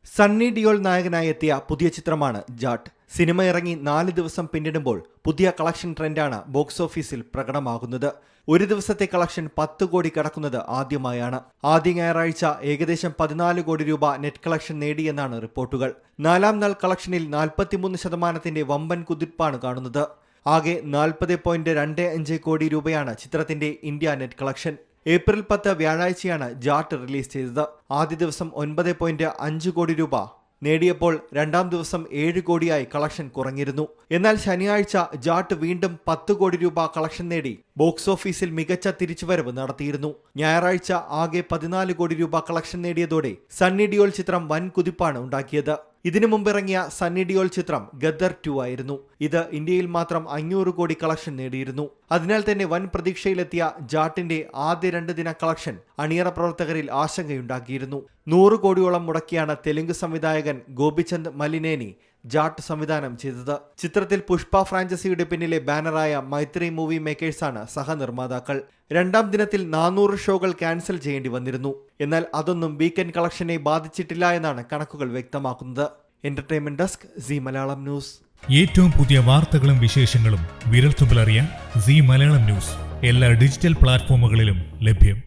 സണ്ണി ഡിയോൾ നായകനായി എത്തിയ പുതിയ ചിത്രമാണ് ജാട്ട്. സിനിമ ഇറങ്ങി 4 ദിവസം പിന്നിടുമ്പോൾ പുതിയ കളക്ഷൻ ട്രെൻഡാണ് ബോക്സ് ഓഫീസിൽ പ്രകടമാകുന്നത്. ഒരു ദിവസത്തെ കളക്ഷൻ 10 കോടി കടക്കുന്നത് ആദ്യമായാണ്. ആദ്യ ഞായറാഴ്ച ഏകദേശം 14 കോടി രൂപ നെറ്റ് കളക്ഷൻ നേടിയെന്നാണ് റിപ്പോർട്ടുകൾ. 4ാം നാൾ കളക്ഷനിൽ 43% വമ്പൻ കുതിപ്പാണ് കാണുന്നത്. ആകെ 40.25 കോടി രൂപയാണ് ചിത്രത്തിന്റെ ഇന്ത്യ നെറ്റ് കളക്ഷൻ. ഏപ്രിൽ 10 വ്യാഴാഴ്ചയാണ് ജാട്ട് റിലീസ് ചെയ്തത്. ആദ്യ ദിവസം 9.5 കോടി രൂപ നേടിയപ്പോൾ 2ാം ദിവസം 7 കോടിയായി കളക്ഷൻ കുറഞ്ഞിരുന്നു. എന്നാൽ ശനിയാഴ്ച ജാട്ട് വീണ്ടും 10 കോടി രൂപ കളക്ഷൻ നേടി ബോക്സ് ഓഫീസിൽ മികച്ച തിരിച്ചുവരവ് നടത്തിയിരുന്നു. ഞായറാഴ്ച ആകെ 14 കോടി രൂപ കളക്ഷൻ നേടിയതോടെ സണ്ണി ഡിയോൾ ചിത്രം വൻ കുതിപ്പാണ് ഉണ്ടാക്കിയത്. ഇതിനു മുമ്പിറങ്ങിയ സണ്ണി ഡിയോൾ ചിത്രം ഗദർ 2 ആയിരുന്നു. ഇത് ഇന്ത്യയിൽ മാത്രം 500 കോടി കളക്ഷൻ നേടിയിരുന്നു. അതിനാൽ തന്നെ വൻ പ്രതീക്ഷയിലെത്തിയ ജാട്ടിന്റെ ആദ്യ 2 ദിന കളക്ഷൻ അണിയറ പ്രവർത്തകരിൽ ആശങ്കയുണ്ടാക്കിയിരുന്നു. 100 കോടിയോളം മുടക്കിയാണ് തെലുങ്ക് സംവിധായകൻ ഗോപിചന്ദ് മലിനേനി ജാട്ട് സംവിധാനം ചെയ്തത്. ചിത്രത്തിൽ പുഷ്പ ഫ്രാഞ്ചൈസിയുടെ പിന്നിലെ ബാനറായ മൈത്രി മൂവി മേക്കേഴ്സാണ് സഹനിർമ്മാതാക്കൾ. 2ാം ദിനത്തിൽ 400 ഷോകൾ ക്യാൻസൽ ചെയ്യേണ്ടി വന്നിരുന്നു. എന്നാൽ അതൊന്നും വീക്കെൻഡ് കളക്ഷനെ ബാധിച്ചിട്ടില്ല എന്നാണ് കണക്കുകൾ വ്യക്തമാക്കുന്നത്. Entertainment desk, C Malayalam news. ഏറ്റവും പുതിയ വാർത്തകളും വിശേഷങ്ങളും വിരൽത്തുമ്പിലറിയാൻ സി മലയാളം ന്യൂസ് എല്ലാ ഡിജിറ്റൽ പ്ലാറ്റ്ഫോമുകളിലും ലഭ്യം.